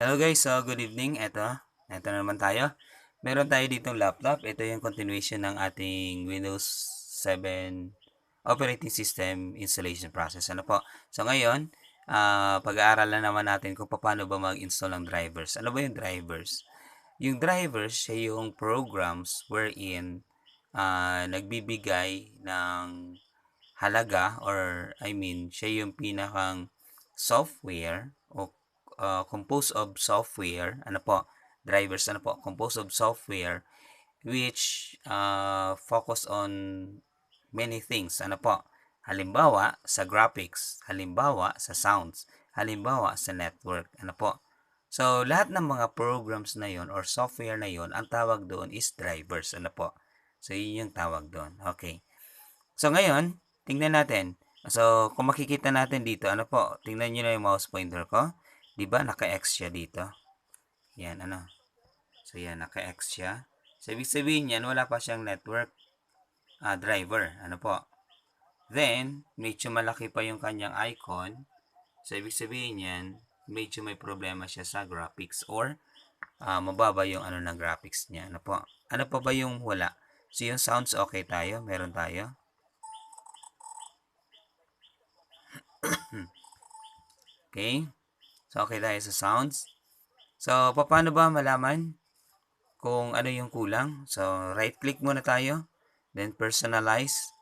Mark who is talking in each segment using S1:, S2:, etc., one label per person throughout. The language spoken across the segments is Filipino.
S1: Hello guys, so good evening. Ito na naman tayo. Meron tayo ditong laptop. Ito yung continuation ng ating Windows 7 operating system installation process. Ano po? So ngayon, pag-aaralan naman natin kung paano ba mag-install ng drivers. Ano ba yung drivers? Yung drivers, siya yung programs wherein nagbibigay ng halaga or siya yung pinakang software o composed of software, drivers, composed of software which focus on many things, halimbawa sa graphics, halimbawa sa sounds, halimbawa sa network, So, lahat ng mga programs na yon or software na yon, ang tawag doon is drivers, So, yun yung tawag doon. Okay. So, ngayon, tingnan natin. So, kung makikita natin dito, tingnan nyo na yung mouse pointer ko. Diba, naka-X siya dito. Yan, So, yan, naka-X siya. So, ibig sabihin yan, wala pa siyang network driver. Then, medyo malaki pa yung kanyang icon. So, ibig sabihin yan, medyo may problema siya sa graphics or mababa yung ng graphics niya. Ano pa ba yung wala? So, yung sounds okay tayo. Meron tayo. Okay. So, okay tayo sa sounds. So, paano ba malaman kung ano yung kulang? So, right-click muna tayo. Then, personalize.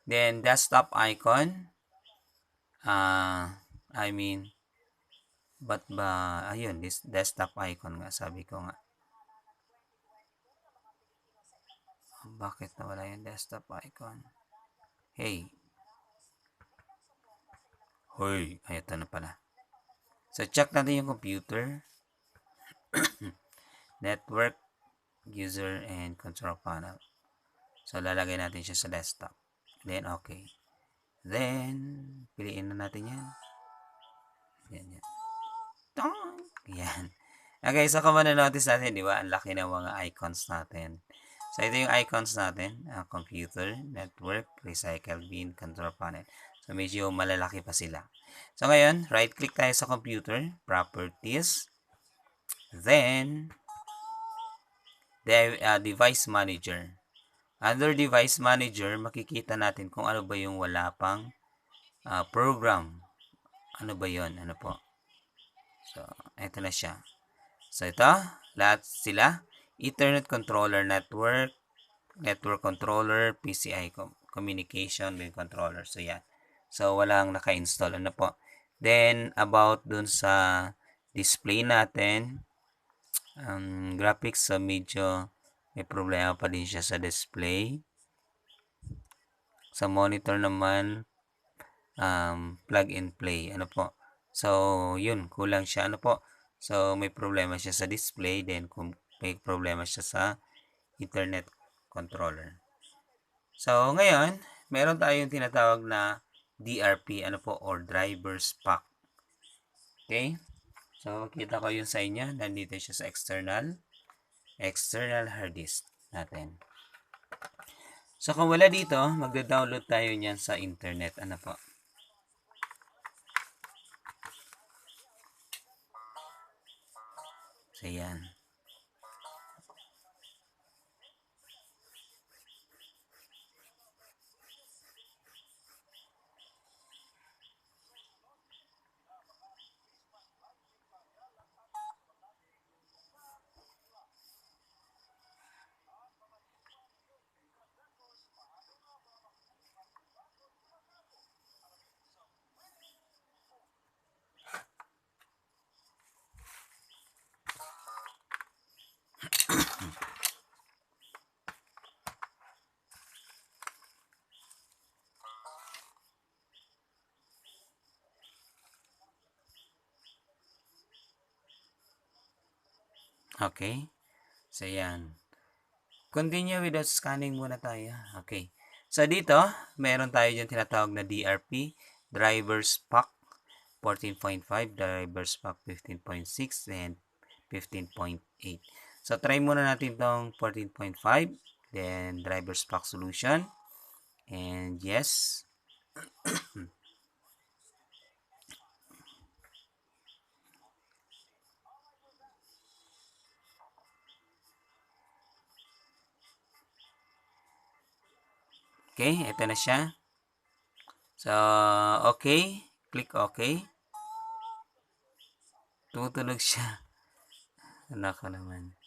S1: Then, desktop icon. Ba't ba, ayun, this desktop icon nga, sabi ko nga. Bakit nawala yung desktop icon? Hey. Hoy, ay, ito na pala. So, check natin yung computer. Network, user, and control panel. So, lalagay natin siya sa desktop. Then, okay. Then, piliin na natin yan. Yan. Yan. Okay, so kung notice natin, di ba, ang laki ng mga icons natin. So, ito yung icons natin. Computer, network, recycle bin, control panel. So, medyo malalaki pa sila. So, ngayon, right-click tayo sa computer, properties. Then, device manager. Under device manager, makikita natin kung ano ba yung wala pang program. Ano ba yon? So, ito na siya. So, ito, lahat sila. Ethernet controller network, network controller, PCI communication, then controller. So, yan. So, walang naka-install. Then, about dun sa display natin, graphics, so medyo may problema pa din siya sa display. Sa monitor naman, plug and play. So, yun, kulang siya. So, may problema siya sa display, then kung may problema siya sa Ethernet controller. So, ngayon, meron tayong tinatawag na DRP, or driver's pack. Okay? So, kita ko yun sa inyo. Nandito siya sa external hard disk natin. So, kung wala dito, magda-download tayo niyan sa internet. So, yan. Okay. So, yan. Continue without scanning muna tayo. Okay. So, dito, meron tayo dyan tinatawag na DRP, Drivers Pack 14.5, Drivers Pack 15.6, and 15.8. So, try muna natin tong 14.5, then Drivers Pack Solution, and yes. Okay, ito na siya. So, okay. Click okay. Tumutunog siya. Nako naman.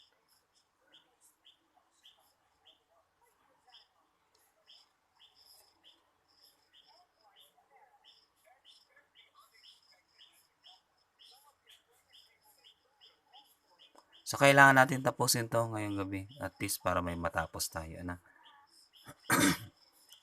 S1: So, kailangan natin tapusin to ngayong gabi. At least para may matapos tayo. Ano?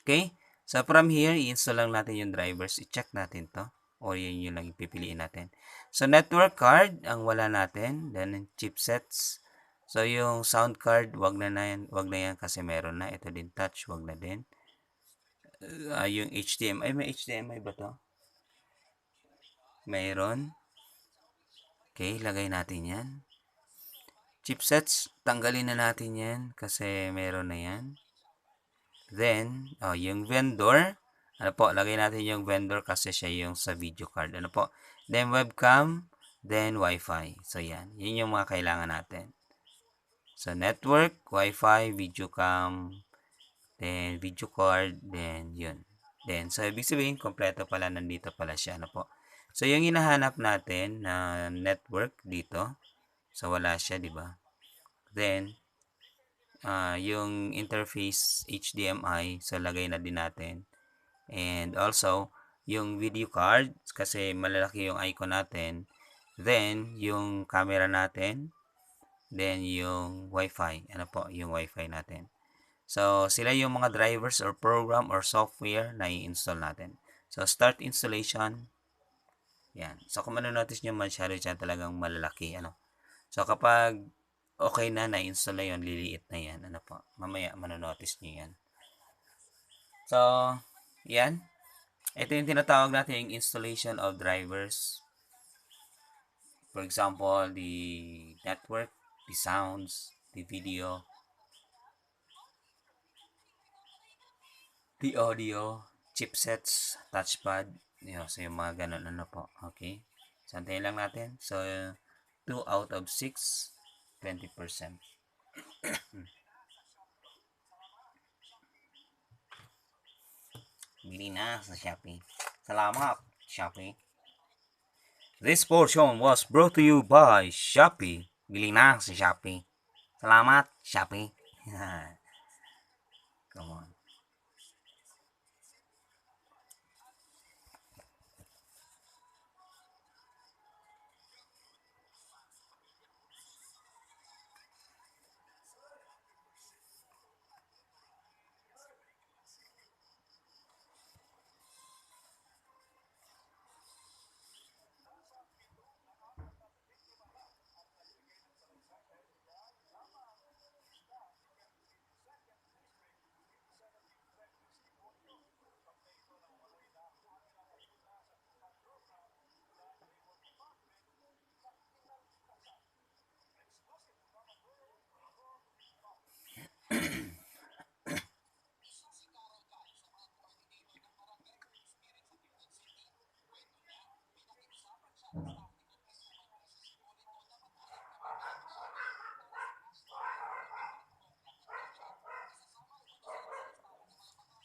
S1: Okay? So, from here, i-install lang natin yung drivers. I-check natin to. O yun yung lang ipipiliin natin. So, network card, ang wala natin. Then, chipsets. So, yung sound card, wag na yan. Wag na yan kasi meron na. Ito din touch, wag na din. Yung HDMI, may HDMI ba to? Mayroon. Okay, lagay natin yan. Chipsets, tanggalin na natin yan kasi meron na yan. Then, yung vendor, ano po, lagay natin yung vendor kasi siya yung sa video card. Ano po? Then, webcam, then Wi-Fi. So, yan. Yun yung mga kailangan natin. So, network, Wi-Fi, video cam, then video card, then yun. Then, so, ibig sabihin, kompleto pala, nandito pala siya. Ano po? So, yung hinahanap natin na network dito, so, wala siya, di ba? Then, yung interface HDMI, so lagay na din natin. And also, yung video card, kasi malalaki yung icon natin. Then, yung camera natin. Then, yung Wi-Fi. Ano po, yung Wi-Fi natin. So, sila yung mga drivers or program or software na i-install natin. So, start installation. Yan. So, kung manonotice nyo, masyado siya talagang malalaki. Ano? So, kapag okay na, na-install na yun, liliit na yan. Ano po? Mamaya, manonotice nyo yan. So, yan. Ito yung tinatawag natin yung installation of drivers. For example, the network, the sounds, the video, the audio, chipsets, touchpad. So, yung mga ganun ano po. Okay. So, antayin lang natin. So, 2 out of 6, 20%. Bili na sa Shopee. Salamat, Shopee. This portion was brought to you by Shopee. Bili na sa Shopee. Salamat, Shopee. Come on.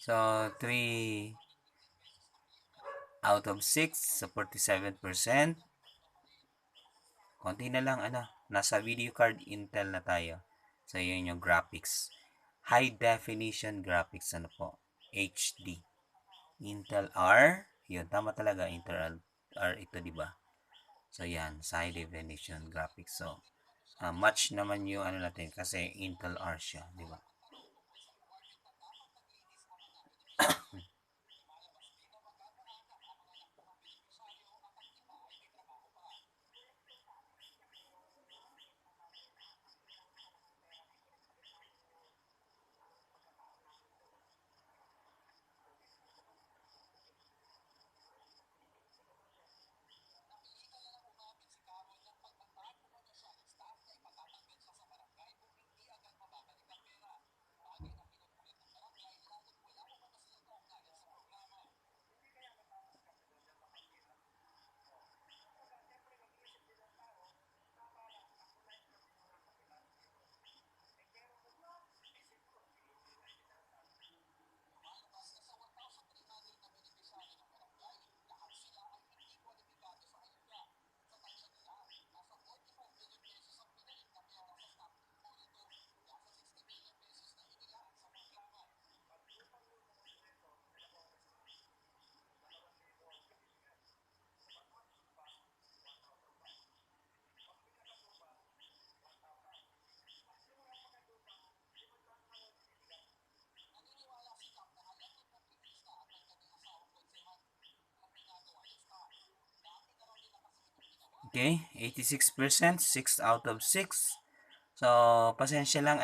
S1: So, 3 out of 6, so 47%. Konti na lang, ano, nasa video card Intel na tayo. So, yun yung graphics. High definition graphics, ano po, HD. Intel R, yun, tama talaga, Intel R ito, di ba? So, yan, sa high definition graphics. So, match naman yung ano natin kasi Intel R siya, di ba? Okay, 86%, 6 out of 6. So, pasensya lang,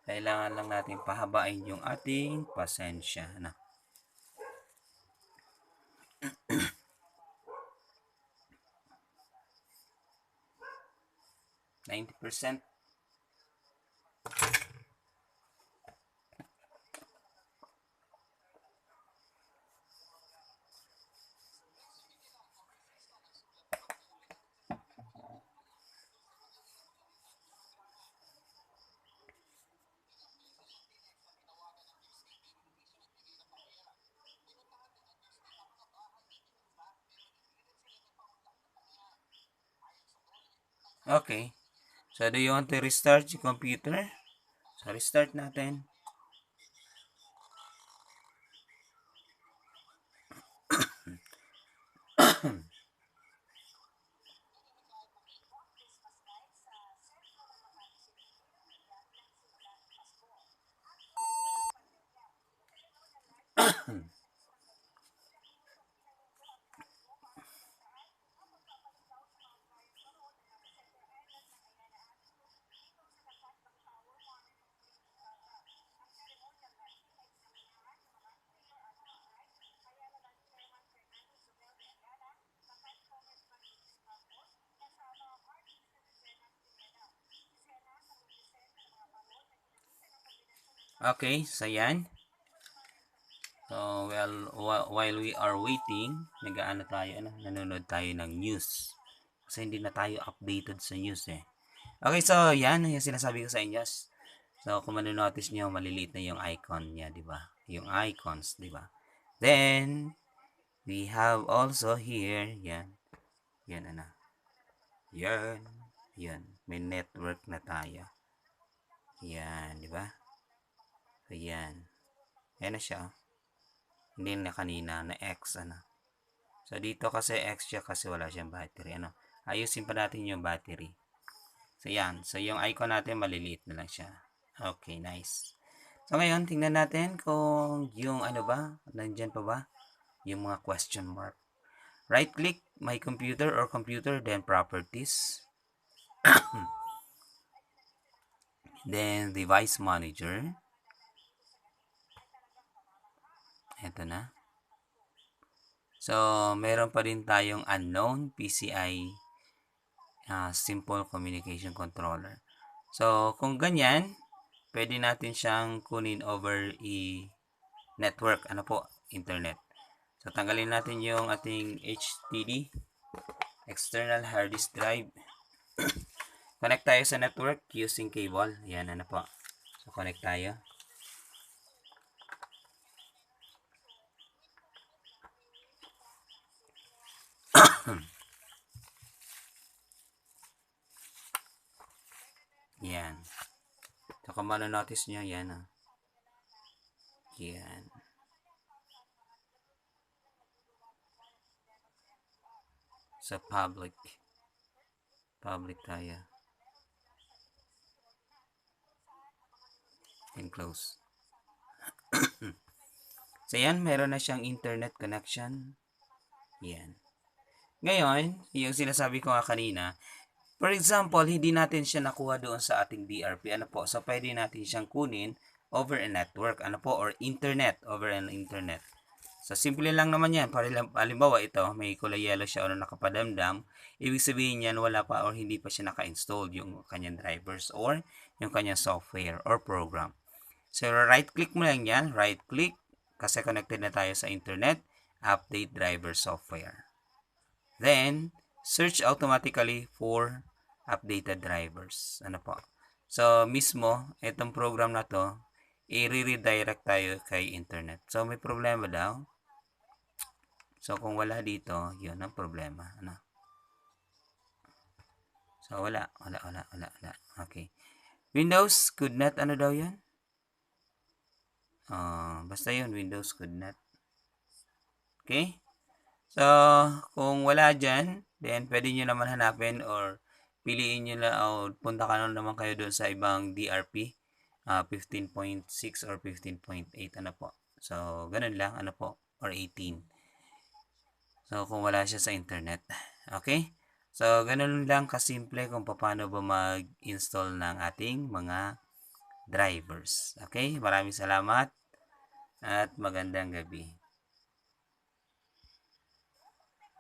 S1: kailangan lang natin pahabain yung ating pasensya, 90%. Okay. So, do you want to restart your computer? So, restart natin. Okay, so yan. So, while we are waiting, nag-aano tayo, nanonood tayo ng news. Kasi hindi na tayo updated sa news eh. Okay, so yan, yung sinasabi ko sa inyo. So, kung manonotice nyo, maliliit na yung icon niya, di ba? Yung icons, di ba? Then, we have also here, yan. Yan, Yan. Yan. May network na tayo. Yan, di ba? So, yan. Yan na siya. Hindi na kanina na X, So, dito kasi X siya kasi wala siyang battery, Ayusin pa natin yung battery. So, yan. So, yung icon natin, maliliit na lang siya. Okay, nice. So, ngayon, tingnan natin kung yung nandyan pa ba? Yung mga question mark. Right-click my computer or computer, then properties. Then, device manager. Ito na. So, meron pa rin tayong unknown PCI simple communication controller. So, kung ganyan, pwede natin siyang kunin over network, internet. So, tanggalin natin yung ating HDD, external hard disk drive. Connect tayo sa network using cable. Yan, po. So, connect tayo. Yan. So, kung notice nyo, yan, Yan. Sa public. Public tayo. And close. So, yan. Meron na siyang internet connection. Yan. Ngayon, yung sinasabi ko nga kanina, for example, hindi natin siya nakuha doon sa ating DRP. So, pwede natin siyang kunin over a network. Or internet. Over an internet. So, simple lang naman yan. Halimbawa, ito, may kulay yellow siya o nakapadamdam. Ibig sabihin yan, wala pa or hindi pa siya naka-install yung kanyang drivers or yung kanyang software or program. So, right-click mo lang yan. Right-click. Kasi connected na tayo sa internet. Update driver software. Then, search automatically for updated drivers. So, mismo, itong program na to, i-redirect tayo kay internet. So, may problema daw. So, kung wala dito, yun ang problema. So, wala. Okay. Windows could not, daw yun? Basta yun, Windows could not. Okay? So, kung wala dyan, then pwede nyo naman hanapin or piliin nyo lang o punta ka naman kayo doon sa ibang DRP 15.6 or 15.8 po. So, ganun lang or 18. So, kung wala siya sa internet. Okay? So, ganun lang kasimple kung paano ba mag-install ng ating mga drivers. Okay? Maraming salamat at magandang gabi.